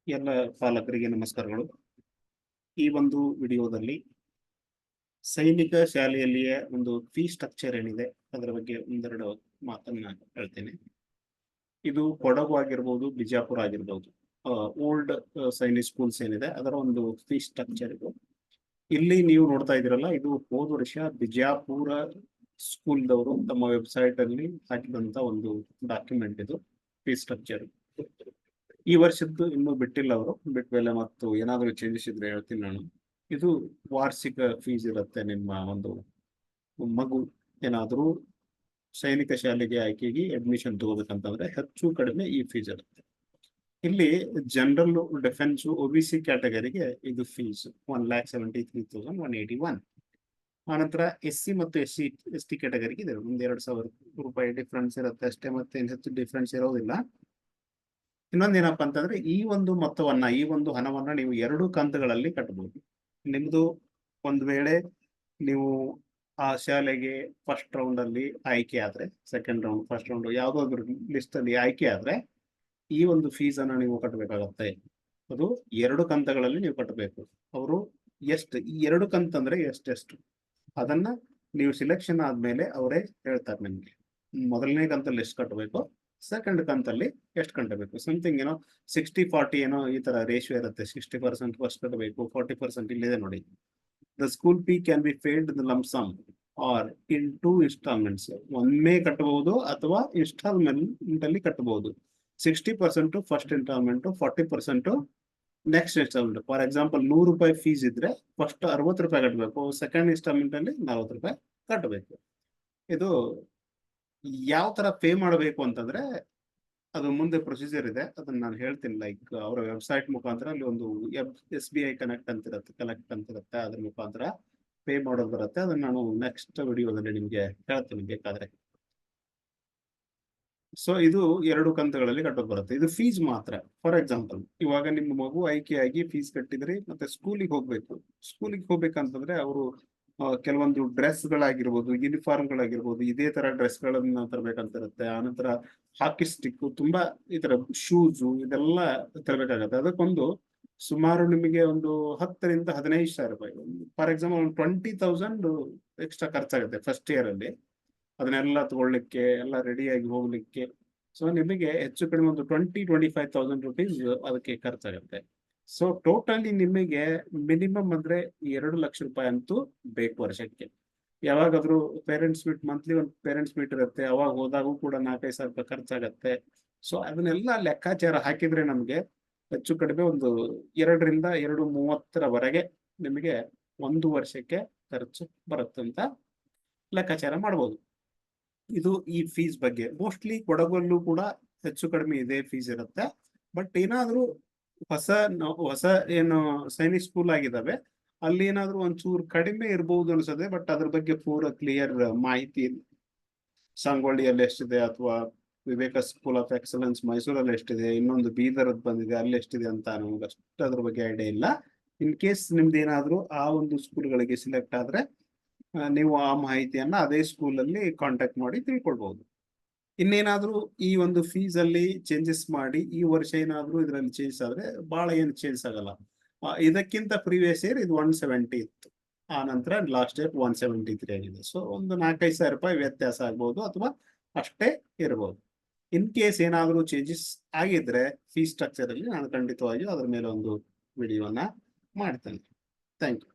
ಎಲ್ಲ ಪಾಲಕರಿಗೆ ನಮಸ್ಕಾರಗಳು. ಈ ಒಂದು ವಿಡಿಯೋದಲ್ಲಿ ಸೈನಿಕ ಶಾಲೆಯಲ್ಲಿಯ ಒಂದು ಫೀ ಸ್ಟ್ರಕ್ಚರ್ ಏನಿದೆ ಅದರ ಬಗ್ಗೆ ಒಂದೆರಡು ಮಾತನ್ನ ಹೇಳ್ತೇನೆ. ಇದು ಕೊಡಗು ಆಗಿರ್ಬೋದು, ಬಿಜಾಪುರ ಆಗಿರ್ಬೋದು, ಓಲ್ಡ್ ಸೈನಿಕ್ ಸ್ಕೂಲ್ಸ್ ಏನಿದೆ ಅದರ ಒಂದು ಫೀ ಸ್ಟ್ರಕ್ಚರ್ ಇದು. ಇಲ್ಲಿ ನೀವು ನೋಡ್ತಾ ಇದ್ದೀರಲ್ಲ, ಇದು ಹೋದ ವರ್ಷ ಬಿಜಾಪುರ ಸ್ಕೂಲ್ದವರು ತಮ್ಮ ವೆಬ್ಸೈಟ್ ಅಲ್ಲಿ ಹಾಕಿದಂತ ಒಂದು ಡಾಕ್ಯುಮೆಂಟ್ ಇದು ಫೀ ಸ್ಟ್ರಕ್ಚರ್. ಈ ವರ್ಷದ್ದು ಇನ್ನೂ ಬಿಟ್ಟಿಲ್ಲ ಅವರು, ಬಿಟ್ಟ ಮೇಲೆ ಮತ್ತು ಏನಾದರೂ ಚೇಂಜಸ್ ಇದ್ರೆ ಹೇಳ್ತೀನಿ ನಾನು. ಇದು ವಾರ್ಷಿಕ ಫೀಸ್ ಇರುತ್ತೆ. ನಿಮ್ಮ ಒಂದು ಮಗು ಏನಾದರೂ ಸೈನಿಕ ಶಾಲೆಗೆ ಆಯ್ಕೆಗೆ ಅಡ್ಮಿಷನ್ ತಗೋಬೇಕಂತಂದ್ರೆ ಹೆಚ್ಚು ಕಡಿಮೆ ಈ ಫೀಸ್ ಇರುತ್ತೆ. ಇಲ್ಲಿ ಜನರಲ್ ಡಿಫೆನ್ಸ್ ಒಬಿಸಿ ಕ್ಯಾಟಗರಿಗೆ ಇದು ಫೀಸ್ 1,73,181. ಆನಂತರ SC ಮತ್ತು ST ಕ್ಯಾಟಗರಿಗೆ ಇದೆ 1,2,000 ರೂಪಾಯಿ ಡಿಫ್ರೆನ್ಸ್ ಇರುತ್ತೆ ಅಷ್ಟೇ, ಮತ್ತೆ ಹೆಚ್ಚು ಡಿಫ್ರೆನ್ಸ್ ಇರೋದಿಲ್ಲ. ಇನ್ನೊಂದೇನಪ್ಪ ಅಂತಂದ್ರೆ ಈ ಒಂದು ಮೊತ್ತವನ್ನ, ಈ ಒಂದು ಹಣವನ್ನ ನೀವು 2 ಕಂತುಗಳಲ್ಲಿ ಕಟ್ಟಬಹುದು. ನಿಮ್ದು ಒಂದ್ ವೇಳೆ ನೀವು ಆ ಶಾಲೆಗೆ ಫಸ್ಟ್ ರೌಂಡ್ ಅಲ್ಲಿ ಆಯ್ಕೆ ಆದ್ರೆ, ಸೆಕೆಂಡ್ ರೌಂಡ್, ಫಸ್ಟ್ ರೌಂಡ್ ಯಾವ್ದಾದ್ರು ಲಿಸ್ಟ್ ಅಲ್ಲಿ ಆಯ್ಕೆ ಆದ್ರೆ ಈ ಒಂದು ಫೀಸ್ ಅನ್ನ ನೀವು ಕಟ್ಟಬೇಕಾಗತ್ತೆ. ಅದು 2 ಕಂತುಗಳಲ್ಲಿ ನೀವು ಕಟ್ಟಬೇಕು. ಅವರು ಎಷ್ಟು, ಈ 2 ಕಂತಂದ್ರೆ ಎಷ್ಟೆಷ್ಟು ಅದನ್ನ ನೀವು ಸಿಲೆಕ್ಷನ್ ಆದ್ಮೇಲೆ ಅವರೇ ಹೇಳ್ತಾರೆ ನಿಮ್ಗೆ. ಮೊದಲನೇ ಕಂತಲ್ಲಿ ಎಷ್ಟು ಕಟ್ಟಬೇಕು, ಸೆಕೆಂಡ್ ಕಂತಲ್ಲಿ ಎಷ್ಟು ಕಟ್ಟಬೇಕು. ಸಮಥಿಂಗ್ ಏನೋ 60-40 ಏನೋ ಈ ತರ ರೇಷಿಯೋ ಇರುತ್ತೆ. 60% ಫಸ್ಟ್ ಕಟ್ಟಬೇಕು, 40% ಇಲ್ಲಿದೆ ನೋಡಿ. The school fee can be paid in lump sum or in 2 installments. ಒಮ್ಮೆ ಕಟ್ಟಬಹುದು ಅಥವಾ ಇನ್ಸ್ಟಾಲ್ಮೆಂಟ್ ಅಲ್ಲಿ ಕಟ್ಟಬಹುದು. 60% first installment, 40% next installment. For example 100 ರೂಪಾಯಿ ಫೀಸ್ ಇದ್ರೆ ಫಸ್ಟ್ 60 ರೂಪಾಯಿ ಕಟ್ಟಬೇಕು, ಸೆಕೆಂಡ್ ಇನ್ಸ್ಟಾಲ್ಮೆಂಟ್ ಅಲ್ಲಿ 40 ರೂಪಾಯಿ ಕಟ್ಟಬೇಕು. ಇದು ಯಾವ ತರ ಪೇ ಮಾಡಬೇಕು ಅಂತಂದ್ರೆ ಅದು ಮುಂದೆ ಪ್ರೊಸೀಜರ್ ಇದೆ, ಅದನ್ನ ನಾನು ಹೇಳ್ತೀನಿ. ಲೈಕ್ ಅವರ ವೆಬ್ಸೈಟ್ ಮುಖಾಂತರ ಅಲ್ಲಿ ಒಂದು SBI ಕನೆಕ್ಟ್ ಅಂತಿರುತ್ತೆ, ಅದ್ರ ಮುಖಾಂತರ ಪೇ ಮಾಡೋದು ಬರುತ್ತೆ. ಅದನ್ನ ನಾನು ನೆಕ್ಸ್ಟ್ ವಿಡಿಯೋದಲ್ಲಿ ನಿಮ್ಗೆ ಹೇಳ್ತೀನಿ ಬೇಕಾದ್ರೆ. ಸೊ ಇದು 2 ಕಂತುಗಳಲ್ಲಿ ಕಟ್ಟೋದು ಬರುತ್ತೆ. ಇದು ಫೀಸ್ ಮಾತ್ರ. ಫಾರ್ ಎಕ್ಸಾಂಪಲ್ ಇವಾಗ ನಿಮ್ಮ ಮಗು ಆಯ್ಕೆಯಾಗಿ ಫೀಸ್ ಕಟ್ಟಿದ್ರಿ, ಮತ್ತೆ ಸ್ಕೂಲಿಗೆ ಹೋಗ್ಬೇಕಂತಂದ್ರೆ ಅವರು ಕೆಲವೊಂದು ಡ್ರೆಸ್ ಗಳಾಗಿರ್ಬೋದು, ಯೂನಿಫಾರ್ಮ್ ಗಳಾಗಿರ್ಬೋದು, ಇದೇ ತರ ಡ್ರೆಸ್ ಗಳನ್ನ ತರಬೇಕಂತಿರುತ್ತೆ. ಆನಂತರ ಹಾಕಿ ಸ್ಟಿಕ್, ತುಂಬಾ ಈ ತರ ಶೂಸ್ ಇದೆಲ್ಲ ತರಬೇಕಾಗತ್ತೆ. ಅದಕ್ಕೊಂದು ಸುಮಾರು ನಿಮಗೆ ಒಂದು 10,000 to 15,000 ರೂಪಾಯಿ. ಫಾರ್ ಎಕ್ಸಾಂಪಲ್ ಒಂದು 20,000 ಎಕ್ಸ್ಟ್ರಾ ಖರ್ಚಾಗುತ್ತೆ ಫಸ್ಟ್ ಇಯರ್ ಅಲ್ಲಿ, ಅದನ್ನೆಲ್ಲ ತಗೊಳ್ಳಿಕ್ಕೆ, ಎಲ್ಲ ರೆಡಿಯಾಗಿ ಹೋಗ್ಲಿಕ್ಕೆ. ಸೊ ನಿಮಗೆ ಹೆಚ್ಚು ಕಡಿಮೆ ಒಂದು 20-25,000 ರುಪೀಸ್ ಅದಕ್ಕೆ ಖರ್ಚಾಗುತ್ತೆ. ಸೊ ಟೋಟಲಿ ನಿಮಗೆ ಮಿನಿಮಮ್ ಅಂದ್ರೆ 2 ಲಕ್ಷ ರೂಪಾಯಿ ಅಂತೂ ಬೇಕು ವರ್ಷಕ್ಕೆ. ಯಾವಾಗಾದ್ರೂ ಪೇರೆಂಟ್ಸ್ ಮೀಟ್, ಮಂತ್ಲಿ ಒಂದು ಪೇರೆಂಟ್ಸ್ ಮೀಟ್ ಇರುತ್ತೆ, ಅವಾಗ ಹೋದಾಗೂ ಕೂಡ 4-5 ಸಾವಿರ ರೂಪಾಯಿ ಖರ್ಚಾಗತ್ತೆ. ಸೊ ಅದನ್ನೆಲ್ಲ ಲೆಕ್ಕಾಚಾರ ಹಾಕಿದ್ರೆ ನಮಗೆ ಹೆಚ್ಚು ಕಡಿಮೆ ಒಂದು 2ರಿಂದ 2.30 ನಿಮಗೆ ಒಂದು ವರ್ಷಕ್ಕೆ ಖರ್ಚು ಬರುತ್ತಂತ ಲೆಕ್ಕಾಚಾರ ಮಾಡ್ಬೋದು. ಇದು ಈ ಫೀಸ್ ಬಗ್ಗೆ. ಮೋಸ್ಟ್ಲಿ ಕೊಡಗಲ್ಲೂ ಕೂಡ ಹೆಚ್ಚು ಕಡಿಮೆ ಇದೇ ಫೀಸ್ ಇರುತ್ತೆ. ಬಟ್ ಏನಾದ್ರೂ ಹೊಸ ಏನು ಸೈನಿಕ್ ಸ್ಕೂಲ್ ಆಗಿದಾವೆ ಅಲ್ಲಿ ಏನಾದ್ರೂ ಒಂಚೂರು ಕಡಿಮೆ ಇರಬಹುದು ಅನ್ಸುತ್ತೆ. ಬಟ್ ಅದ್ರ ಬಗ್ಗೆ ಪೂರ ಕ್ಲಿಯರ್ ಮಾಹಿತಿ ಸಂಗೊಳ್ಳಿಯಲ್ಲಿ ಎಷ್ಟಿದೆ, ಅಥವಾ ವಿವೇಕ ಸ್ಕೂಲ್ ಆಫ್ ಎಕ್ಸಲೆನ್ಸ್ ಮೈಸೂರಲ್ಲಿ ಎಷ್ಟಿದೆ, ಇನ್ನೊಂದು ಬೀದರ್ ಬಂದಿದೆ ಅಲ್ಲಿ ಎಷ್ಟಿದೆ ಅಂತ ನಮ್ಗೆ ಅಷ್ಟು ಅದ್ರ ಬಗ್ಗೆ ಐಡಿಯಾ ಇಲ್ಲ. ಇನ್ ಕೇಸ್ ನಿಮ್ದು ಏನಾದ್ರೂ ಆ ಒಂದು ಸ್ಕೂಲ್ಗಳಿಗೆ ಸಿಲೆಕ್ಟ್ ಆದ್ರೆ ನೀವು ಆ ಮಾಹಿತಿಯನ್ನ ಅದೇ ಸ್ಕೂಲ್ ಅಲ್ಲಿ ಕಾಂಟ್ಯಾಕ್ಟ್ ಮಾಡಿ ತಿಳ್ಕೊಳ್ಬಹುದು. ಇನ್ನೇನಾದ್ರೂ ಈ ಒಂದು ಫೀಸ್ ಅಲ್ಲಿ ಚೇಂಜಸ್ ಮಾಡಿ ಈ ವರ್ಷ ಏನಾದ್ರೂ ಇದರಲ್ಲಿ ಚೇಂಜ್ ಆದ್ರೆ ಬಹಳ ಏನು ಚೇಂಜ್ ಆಗಲ್ಲ. ಇದಕ್ಕಿಂತ ಪ್ರೀವಿಯಸ್ ಇಯರ್ ಇದು 170 ಇತ್ತು, ಆ ನಂತರ ಲಾಸ್ಟ್ ಇಯರ್ 173 ಆಗಿದೆ. ಸೊ ಒಂದು 4-5 ಸಾವಿರ ರೂಪಾಯಿ ವ್ಯತ್ಯಾಸ ಆಗ್ಬಹುದು ಅಥವಾ ಅಷ್ಟೇ ಇರಬಹುದು. ಇನ್ ಕೇಸ್ ಏನಾದ್ರೂ ಚೇಂಜಸ್ ಆಗಿದ್ರೆ ಫೀಸ್ ಸ್ಟ್ರಕ್ಚರ್ ಅಲ್ಲಿ ನಾನು ಖಂಡಿತವಾಗಿಯೂ ಅದ್ರ ಮೇಲೆ ಒಂದು ವಿಡಿಯೋನ ಮಾಡ್ತೇನೆ. Thank you.